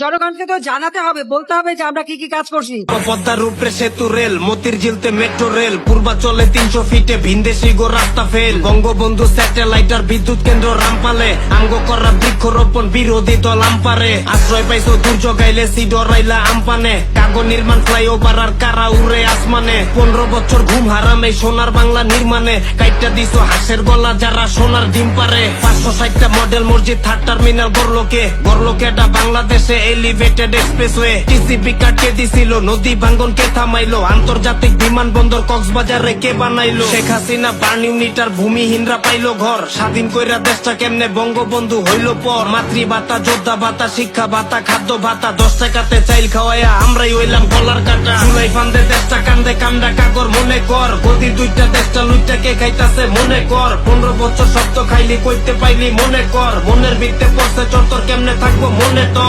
জনগণকে তো জানাতে হবে, বলতে হবে যে আমরা কি কি কাজ করছি। পদ্মার উপরে সেতু রেল, মতির ঝিলতে মেট্রো রেল, পূর্বাচলে 300 ফিটে ভিনদেশি গো রাস্তা ফেল, বঙ্গবন্ধু স্যাটেলাইট আর বিদ্যুৎ কেন্দ্র রামপালে, আঙ্গ করা বৃক্ষরোপণ বিরোধী দল আমপারে, আশ্রয় পাইছো দুর্যোগ আইলে সিডরাইলা আমপানে, কাগজ নির্মাণ ফ্লাইওভার আর কারা উড়ে আসমানে, 15 বছর ঘুম হারাম এই সোনার বাংলা নির্মাণে, কাইটটা দিছো হাঁসের গলা যারা সোনার ডিম পারে, 560টা মডেল মসজিদ, 3rd টার্মিনাল গড়লোকে এটা বাংলাদেশে এলিভেটেড এক্সপ্রেসওয়ে, টিসিবি কাটকে দিছিল, নদী ভাঙ্গন কে থামাইলো, আন্তর্জাতিক বিমানবন্দর কক্সবাজারে কে বানাইলো, শেখ হাসিনা বার্ন ইউনিটার ভূমিহীনরা পাইলো ঘর, স্বাধীন কইরা দেশটা কেমনে বঙ্গবন্ধু হইলো পর, মাতৃ ভাতা, যোদ্ধা ভাতা, শিক্ষা ভাতা, খাদ্য ভাতা, 10 টাকাতে চাইল খাওয়াইয়া আমরাই হইলাম গলার কাটা, জুলাই ফান্দে দেশটা কান্দে কামডা কাগর মনে কর, গদি 2টা দেশটা লুইটা কে খাইতাছে মনে কর, 15 বছর শব্দ খাইলি কইতে পাইলি মনে কর, মনের ভিত্তে পড়ছে চত্বর কেমনে থাকবো মনে তো।